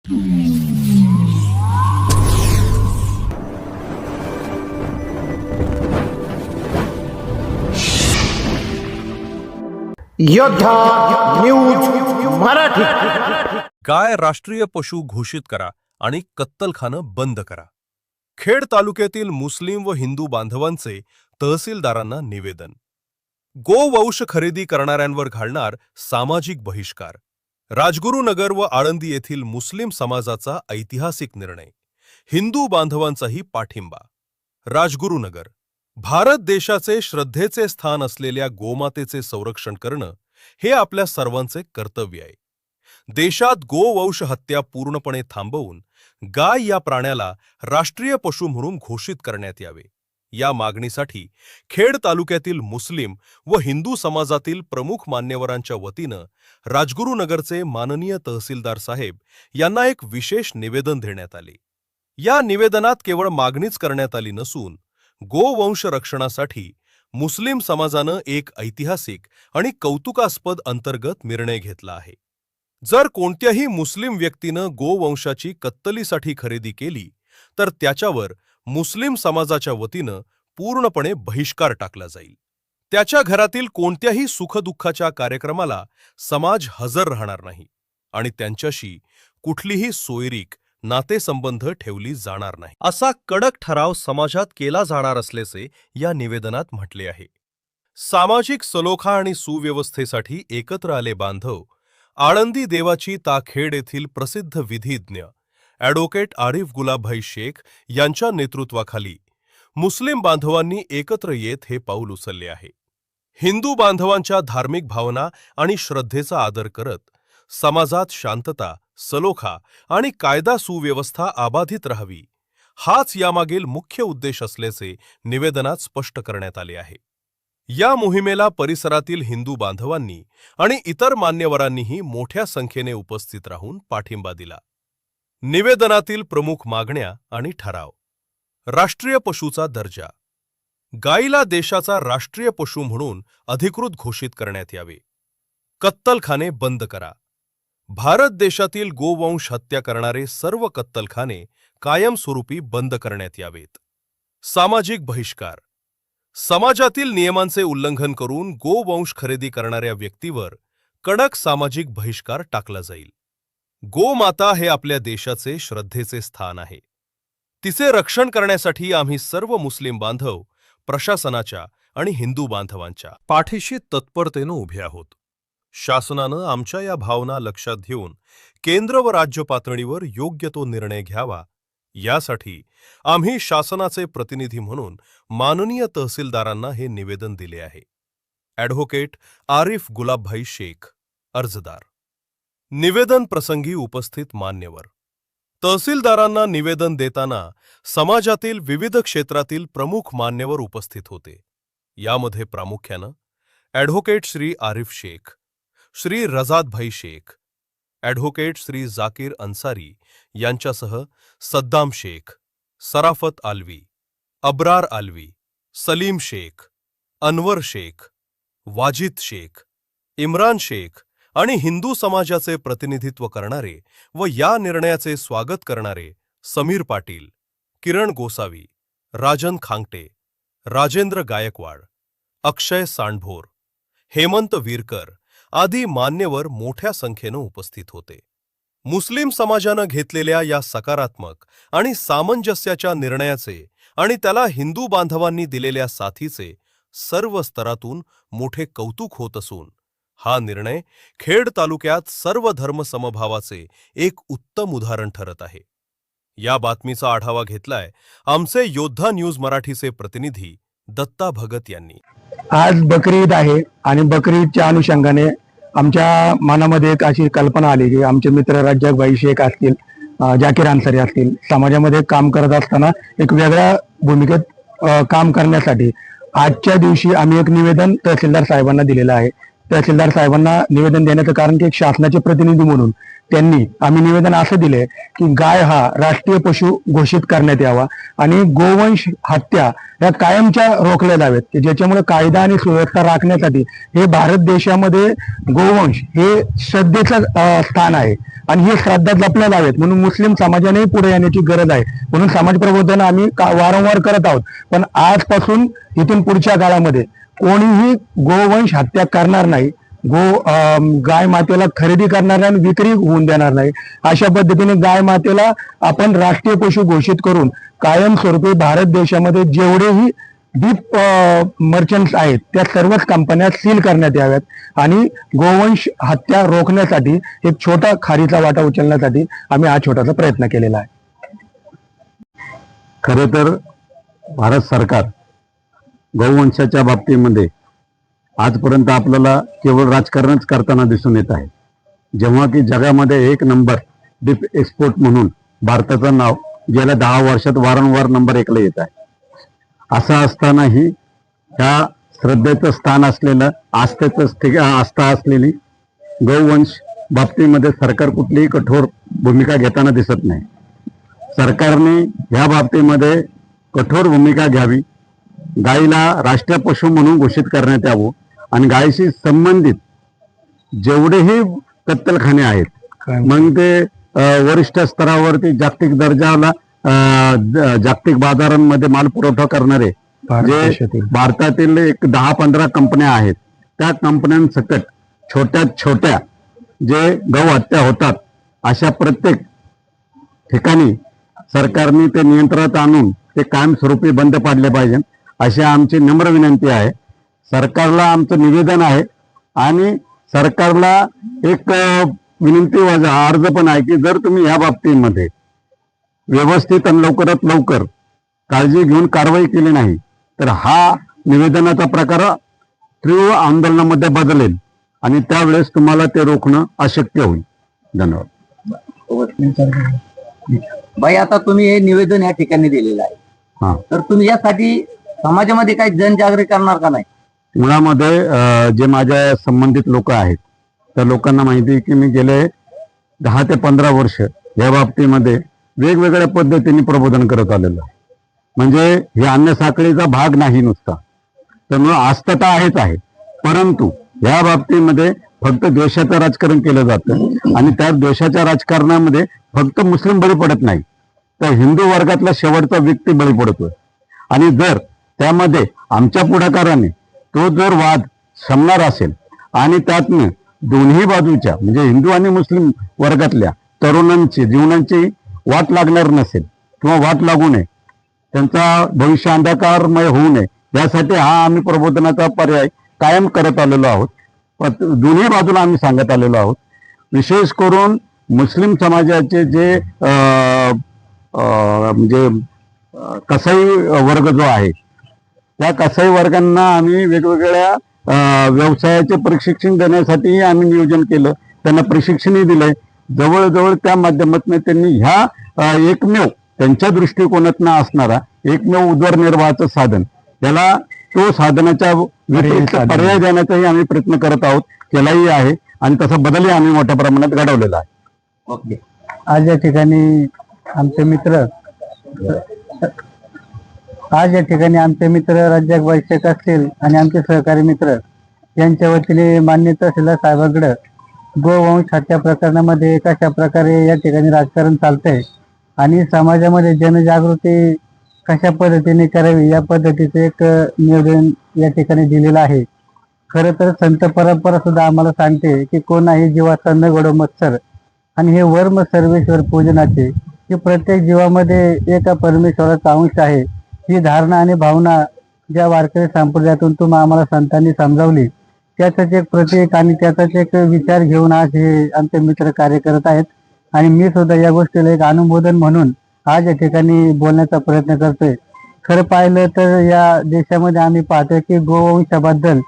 योद्धा न्यूज मराठी। गाय राष्ट्रीय पशु घोषित करा आणि कत्तलखानं बंद करा. खेड तालुक्यातील मुस्लिम व हिंदू बांधवांचे तहसीलदारांना निवेदन. गोवंश खरेदी करणाऱ्यांवर घालणार सामाजिक बहिष्कार. राजगुरुनगर व आळंदी येथील मुस्लिम समाजाचा ऐतिहासिक निर्णय. हिंदू बांधवांचाही पाठिंबा. राजगुरुनगर. भारत देशाचे श्रद्धेचे स्थान असलेल्या गोमातेचे संरक्षण करणं हे आपल्या सर्वांचे कर्तव्य आहे. देशात गोवंश हत्या पूर्णपणे थांबवून गाय या प्राण्याला राष्ट्रीय पशु म्हणून घोषित करण्यात यावे. या मागणीसाठी खेड तालुक्यातील मुस्लिम व हिंदू समाजातील प्रमुख मान्यवरांच्या वतीनं राजगुरुनगरचे माननीय तहसीलदार साहेब यांना एक विशेष निवेदन देण्यात आले. या निवेदनात केवळ मागणीच करण्यात आली नसून गोवंश रक्षणासाठी मुस्लिम समाजानं एक ऐतिहासिक आणि कौतुकास्पद अंतर्गत निर्णय घेतला आहे. जर कोणत्याही मुस्लिम व्यक्तीनं गोवंशाची कत्तलीसाठी खरेदी केली तर त्याच्यावर मुस्लिम समाजाच्या वतीनं पूर्णपणे बहिष्कार टाकला जाईल. त्याच्या घरातील कोणत्याही सुखदुःखाच्या कार्यक्रमाला समाज हजर राहणार नाही आणि त्यांच्याशी कुठलीही सोयरीक नातेसंबंध ठेवली जाणार नाही, असा कडक ठराव समाजात केला जाणार असल्याचे या निवेदनात म्हटले आहे. सामाजिक सलोखा आणि सुव्यवस्थेसाठी एकत्र आले बांधव आळंदी देवाची ताखेड येथील प्रसिद्ध विधिज्ञ ॲडव्होकेट आरिफ गुलाबभाई शेख यांच्या नेतृत्वाखाली मुस्लिम बांधवांनी एकत्र येत हे पाऊल उचलले आहे. हिंदू बांधवांच्या धार्मिक भावना आणि श्रद्धेचा आदर करत समाजात शांतता, सलोखा आणि कायदा सुव्यवस्था अबाधित राहावी, हाच यामागील मुख्य उद्देश असल्याचे निवेदनात स्पष्ट करण्यात आले आहे. या मोहिमेला परिसरातील हिंदू बांधवांनी आणि इतर मान्यवरांनीही मोठ्या संख्येने उपस्थित राहून पाठिंबा दिला. निवेदनातील प्रमुख मागण्या आणि ठराव. राष्ट्रीय पशुचा दर्जा. गायीला देशाचा राष्ट्रीय पशु म्हणून अधिकृत घोषित करण्यात यावे. कत्तलखाने बंद करा. भारत देशातील गोवंश हत्या करणारे सर्व कत्तलखाने कायमस्वरूपी बंद करण्यात यावेत. सामाजिक बहिष्कार. समाजातील नियमांचे उल्लंघन करून गोवंश खरेदी करणाऱ्या व्यक्तीवर कडक सामाजिक बहिष्कार टाकला जाईल. गोमाता हे आपल्या देशाचे श्रद्धेचे स्थान आहे. तिचे रक्षण करण्यासाठी आम्ही सर्व मुस्लिम बांधव प्रशासनाच्या आणि हिंदू बांधवांच्या पाठीशी तत्परतेने उभे आहोत. शासनानं आमच्या या भावना लक्षात घेऊन केंद्र व राज्य पातळीवर योग्य तो निर्णय घ्यावा, यासाठी आम्ही शासनाचे प्रतिनिधी म्हणून माननीय तहसीलदारांना हे निवेदन दिले आहे. ॲडव्होकेट आरिफ गुलाबभाई शेख, अर्जदार. निवेदन प्रसंगी उपस्थित मान्यवर. तहसीलदारांना निवेदन देताना समाजातील विविध क्षेत्रातील प्रमुख मान्यवर उपस्थित होते. यामध्ये प्रामुख्यानं ॲडव्होकेट श्री आरिफ शेख, श्री रजादभाई शेख, ॲडव्होकेट श्री जाकीर अन्सारी यांच्यासह सद्दाम शेख, सराफत आलवी, अब्रार आलवी, सलीम शेख, अनवर शेख, वाजिद शेख, इम्रान शेख आणि हिंदू समाजाचे प्रतिनिधित्व करणारे व या निर्णयाचे स्वागत करणारे समीर पाटील, किरण गोसावी, राजन खांगटे, राजेंद्र गायकवाड, अक्षय सांडभोर, हेमंत वीरकर आदी मान्यवर मोठ्या संख्येने उपस्थित होते. मुस्लिम समाजानं घेतलेल्या या सकारात्मक आणि सामंजस्याच्या निर्णयाचे आणि त्याला हिंदू बांधवांनी दिलेल्या साथीचे सर्व स्तरातून मोठे कौतुक होत असून हा निर्णय खेड तालुक्यात सर्व धर्म समभावाचे एक उत्तम उदाहरण ठरत आहे. या बातमीचा आढावा घेतलाय आमचे योद्धा न्यूज मराठीचे प्रतिनिधी दत्ता भगत यांनी. आज बकरी ईद आहे आणि बकरी ईदच्या अनुषंगाने आमच्या मनामध्ये एक अशी कल्पना आली की आमचे मित्र रजाकभाई शेख असतील, जाकीर अन्सारी असतील, समाजामध्ये काम करत असताना एक वेगळ्या भूमिकेत काम करण्यासाठी आजच्या दिवशी आम्ही एक निवेदन तहसीलदार साहेबांना दिलेलं आहे. तहसीलदार साहेबांना निवेदन देण्याचं कारण की एक शासनाचे प्रतिनिधी म्हणून त्यांनी आम्ही निवेदन असं दिले की गाय हा राष्ट्रीय पशु घोषित करण्यात यावा आणि गोवंश हत्या या कायमच्या रोखल्या जाव्यात की ज्याच्यामुळे कायदा आणि सुव्यवस्था राखण्यासाठी हे भारत देशामध्ये गोवंश हे श्रद्धेचं स्थान आहे आणि ही श्रद्धा जपल्या जावेत म्हणून मुस्लिम समाजाने पुढे येण्याची गरज आहे. म्हणून समाज प्रबोधन आम्ही वारंवार करत आहोत. पण आजपासून इथून पुढच्या काळामध्ये कोणीही गोवंश हत्या करणार नाही, गाय मातेला खरेदी करणार नाही आणि विक्री होऊन देणार नाही. अशा पद्धतीने गाय मातेला आपण राष्ट्रीय पशु घोषित करून कायमस्वरूपी भारत देशामध्ये जेवढेही डीप मर्चंट्स आहेत त्या सर्वच कंपन्या सील करण्यात याव्यात आणि गोवंश हत्या रोखण्यासाठी एक छोटा खारीचा वाटा उचलण्यासाठी आम्ही हा छोटासा प्रयत्न केलेला आहे. खरे तर भारत सरकार गौवंशाच्या बाबतीमध्ये आजपर्यंत आपल्याला केवळ राजकारणच करताना दिसून येत आहे. जेव्हा की जगामध्ये 1 नंबर डीप एक्सपोर्ट म्हणून भारताचं नाव गेल्या 10 वर्षात वारंवार नंबर 1ला येत आहे. असं असतानाही ह्या श्रद्धेचं स्थान असलेलं आस्था असलेली गौवंश बाबतीमध्ये सरकार कुठलीही कठोर भूमिका घेताना दिसत नाही. सरकारने ह्या बाबतीमध्ये कठोर भूमिका घ्यावी. गायीला राष्ट्रीय पशु म्हणून घोषित करण्यात यावं आणि गायीशी संबंधित जेवढेही कत्तलखाने आहेत मग ते वरिष्ठ स्तरावरती जागतिक दर्जाला जागतिक बाजारांमध्ये माल पुरवठा करणारे जे भारतातील एक 10-15 कंपन्या आहेत त्या कंपन्यांसकट छोट्यात छोट्या जे गौ हत्या होतात अशा प्रत्येक ठिकाणी सरकारने ते नियंत्रणात आणून ते कायमस्वरूपी बंद पाडले पाहिजे अशी आमची नम्र विनंती आहे. सरकारला आमचं निवेदन आहे आणि सरकारला एक विनंती अर्ज पण आहे की जर तुम्ही या बाबतीमध्ये व्यवस्थित आणि लवकरात लवकर काळजी घेऊन कारवाई केली नाही तर हा निवेदनाचा प्रकार तीव्र आंदोलनामध्ये बदलेल आणि त्यावेळेस तुम्हाला ते रोखणं अशक्य होईल. धन्यवाद. बाई, आता तुम्ही हे निवेदन या ठिकाणी दिलेलं आहे, हा, तर तुम्ही यासाठी समाजामध्ये काही जनजागृती करणार का नाही? मुळामध्ये जे माझ्या संबंधित लोक आहेत त्या लोकांना माहिती आहे की मी गेले 10 ते 15 वर्ष या बाबतीमध्ये वेगवेगळ्या पद्धतीने प्रबोधन करत आलेलो आहे. म्हणजे हे अन्य साखळीचा भाग नाही नुसता, त्यामुळे आस्था तर आहेच आहे, परंतु या बाबतीमध्ये फक्त द्वेषाचं राजकारण केलं जातं आणि त्या द्वेषाच्या राजकारणामध्ये फक्त मुस्लिम बळी पडत नाही तर हिंदू वर्गातला शेवटचा व्यक्ती बळी पडतोय. आणि जर त्यामध्ये आमच्या पुढाकाराने तो जर वाद शमणार असेल आणि त्यातनं दोन्ही बाजूच्या म्हणजे हिंदू आणि मुस्लिम वर्गातल्या तरुणांची जीवनाची वाट लागणार नसेल किंवा वाट लागू नये, त्यांचा भविष्य अंधकारमय होऊ नये यासाठी हा आम्ही प्रबोधनाचा पर्याय कायम करत आलेलो आहोत. दोन्ही बाजूला आम्ही सांगत आलेलो आहोत. विशेष करून मुस्लिम समाजाचे जे म्हणजे कसाई वर्ग जो आहे त्या कसाई वर्गांना आम्ही वेगवेगळ्या व्यवसायाचे प्रशिक्षण देण्यासाठी आम्ही नियोजन केलं, त्यांना प्रशिक्षणही दिलंय. जवळजवळ त्या माध्यमातून त्यांनी ह्या एकमेव त्यांच्या दृष्टिकोनातून असणारा एकमेव उदरनिर्वाहाचं साधन त्याला तो साधनाच्या व्यतिरिक्त पर्याय देण्याचाही आम्ही प्रयत्न करत आहोत, केलाही आहे आणि तसा बदलही आम्ही मोठ्या प्रमाणात घडवलेला आहे. ओके. आज या ठिकाणी आमचे मित्र राज्याबाई शेख असतील आणि आमचे सहकारी मित्र यांच्या वतीने माननीय तहसीलदार साहेबांकडे गोवंश हत्या प्रकरणामध्ये कशा प्रकारे या ठिकाणी राजकारण चालतंय आणि समाजामध्ये जनजागृती कशा पद्धतीने करावी या पद्धतीचं एक निवेदन या ठिकाणी दिलेलं आहे. खरं तर संत परंपरा सुद्धा आम्हाला सांगते की कोणाही जीवाचा न घडो मत्सर आणि हे वर्म सर्वेश्वर पूजनाचे की प्रत्येक जीवामध्ये एका परमेश्वराचा अंश आहे ही धारणा आणि भावना ज्या वारकरी संप्रदायातून तुम्ही आम्हाला संतांनी समजावली त्याचाच एक प्रतीक आणि त्याचाच एक विचार घेऊन आज हे आमचे मित्र कार्य करत आहेत आणि मी सुद्धा या गोष्टीला एक अनुमोदन म्हणून आज या ठिकाणी बोलण्याचा प्रयत्न करतोय. खरं पाहिलं तर या देशामध्ये आम्ही पाहतोय की गोवंशाबद्दल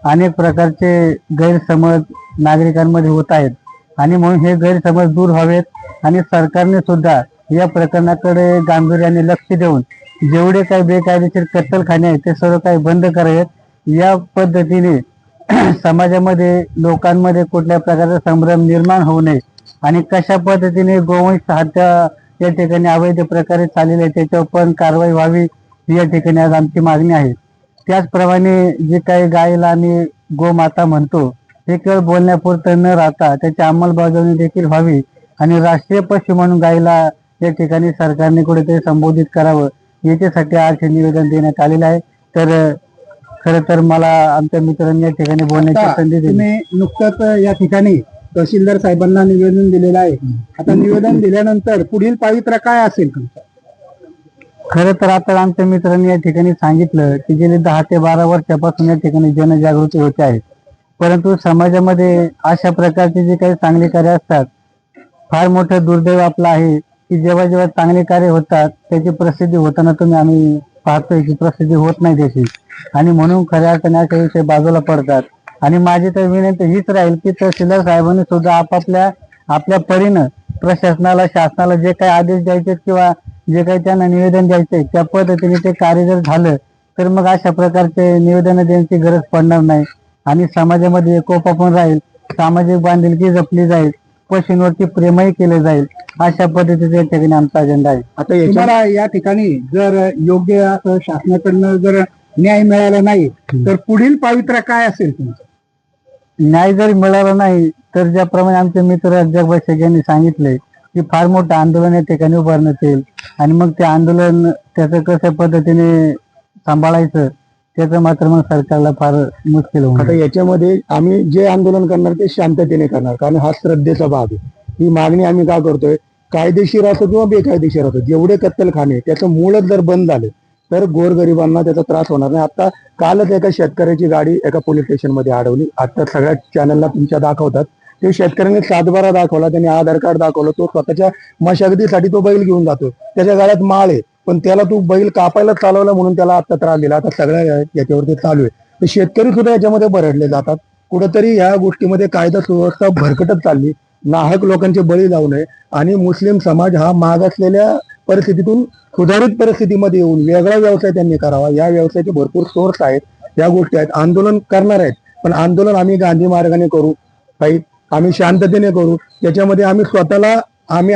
अनेक प्रकारचे गैरसमज नागरिकांमध्ये होत आहेत आणि म्हणून हे गैरसमज दूर व्हावेत आणि सरकारने सुद्धा या प्रकरणाकडे गांभीर्याने लक्ष देऊन जेवढे काही बेकायदेशीर कत्तलखाने आहेत ते सर्व काही बंद करावेत. या पद्धतीने समाजामध्ये लोकांमध्ये कुठल्या प्रकारचा संभ्रम निर्माण होऊ नये आणि कशा पद्धतीने गोवंश हत्या या ठिकाणी अवैध प्रकारे चाललेली आहे त्याच्यावर पण कारवाई व्हावी ही या ठिकाणी आज आमची मागणी आहे. त्याचप्रमाणे जे काही गायीला आम्ही गोमाता म्हणतो हे केवळ बोलण्यापुरतं न राहता त्याची अंमलबजावणी देखील व्हावी आणि राष्ट्रीय पशु म्हणून गायीला या ठिकाणी सरकारने कुठेतरी संबोधित करावं याच्यासाठी आज हे निवेदन देण्यात आलेलं आहे. तर खरं तर मला आमच्या मित्रांनी या ठिकाणी बोलण्याची संधी दिली. तुम्ही नुकतंच या ठिकाणी तहसीलदार साहेबांना निवेदन दिलेलं आहे. आता निवेदन दिल्यानंतर पुढील पावित्र्य काय असेल तुमचं? खरं तर आता आमच्या मित्रांनी या ठिकाणी सांगितलं की गेली 10 ते 12 वर्षापासून या ठिकाणी जनजागृती होते आहे, परंतु समाजामध्ये अशा प्रकारचे जे काही चांगले कार्य असतात फार मोठं दुर्दैव आपलं आहे की जेव्हा जेव्हा चांगले कार्य होतात त्याची प्रसिद्धी होताना आम्ही पाहतोय की प्रसिद्धी होत नाही त्याची आणि म्हणून खऱ्या अर्थाने अशा विषय बाजूला पडतात. आणि माझी तर विनंती हीच राहील की तहसीलदार साहेबांनी सुद्धा आपल्या परीनं प्रशासनाला शासनाला जे काही आदेश द्यायचे किंवा जे काही त्यांना निवेदन द्यायचे त्या पद्धतीने ते कार्य जर झालं तर मग अशा प्रकारचे निवेदन देण्याची गरज पडणार नाही आणि समाजामध्ये एकोपा पण राहील, सामाजिक बांधिलकी जपली जाईल, पशूंवरती प्रेमही केले जाईल. अशा पद्धतीचा या ठिकाणी आमचा अजेंडा आहे. आता तुम्हाला या ठिकाणी जर योग्य असं शासनाकडनं जर न्याय मिळाला नाही तर पुढील पावित्र्य काय असेल तुमचं? न्याय जरी मिळाला नाही तर ज्याप्रमाणे आमचे मित्र जगभाई शेख यांनी सांगितले की फार मोठं आंदोलन या ठिकाणी उभारण्यात येईल आणि मग ते आंदोलन त्याचं कशा पद्धतीने सांभाळायचं त्याचं मात्र मग सरकारला फार मुश्किल होईल. आता याच्यामध्ये आम्ही जे आंदोलन करणार ते शांततेने करणार, कारण हा श्रद्धेचा भाग आहे. ही मागणी आम्ही का करतोय, कायदेशीर असो किंवा बेकायदेशीर असो जेवढे कत्तलखाने त्याचं मूळच जर बंद झाले तर गोरगरिबांना त्याचा त्रास होणार नाही. आता कालच एका शेतकऱ्याची गाडी एका पोलीस स्टेशन मध्ये अडवली. आता सगळ्या चॅनलला तुमच्या दाखवतात ते शेतकऱ्याने सातबारा दाखवला, त्याने आधार कार्ड दाखवलं, तो स्वतःच्या मशागतीसाठी तो बैल घेऊन जातो, त्याच्या गाड्यात माळ आहे पण त्याला तो बैल कापायला चालवला म्हणून त्याला आता त्रास दिला. आता सगळ्या याच्यावरती चालू आहे. तर शेतकरी सुद्धा याच्यामध्ये भरडले जातात. कुठंतरी ह्या गोष्टीमध्ये कायदा सुव्यवस्था भरकटत चालली, नाहक लोकांचे बळी जाऊ नये आणि मुस्लिम समाज हा मागासलेल्या परिस्थितीतून सुधारित परिस्थितीमध्ये येऊन वेगळा व्यवसाय त्यांनी करावा. या व्यवसायाचे भरपूर सोर्स आहेत, या गोष्टी आहेत. आंदोलन करणार आहेत पण आंदोलन आम्ही गांधी मार्गाने करू, काही आम्ही शांततेने करू. त्याच्यामध्ये आम्ही स्वतःला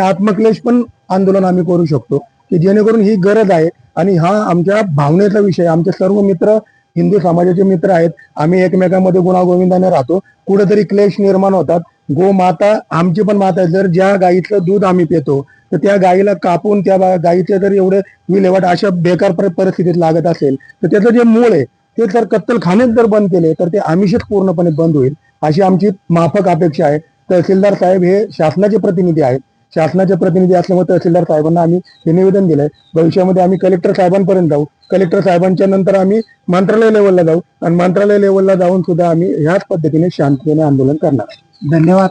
आत्मक्लेश पण आंदोलन आम्ही करू शकतो की जेणेकरून ही गरज आहे आणि हा आमच्या भावनेचा विषय. आमचे सर्व मित्र हिंदू समाजाचे मित्र आहेत, आम्ही एकमेकांमध्ये गुणागोविंदाने राहतो. कुठेतरी क्लेश निर्माण होतात. गोमाता आमची पण माता आहे. जर ज्या गाईचं दूध आम्ही पितो तर त्या गाईला कापून त्या गाईचे जर एवढे विल्हेवाट अशा बेकार परिस्थितीत लागत असेल तर त्याचं जे मूळ आहे ते जर कत्तलखानेच जर बंद केले तर ते आमिषच पूर्णपणे बंद होईल अशी आमची माफक अपेक्षा आहे. तहसीलदार साहेब हे शासनाचे प्रतिनिधी आहेत. शासनाचे प्रतिनिधी असल्यामुळे तहसीलदार साहेबांना आम्ही हे निवेदन दिलंय. भविष्यामध्ये आम्ही कलेक्टर साहेबांपर्यंत जाऊ, कलेक्टर साहेबांच्या नंतर आम्ही मंत्रालय लेवलला जाऊ आणि मंत्रालय लेवलला जाऊन सुद्धा आम्ही ह्याच पद्धतीने शांततेने आंदोलन करणार. धन्यवाद.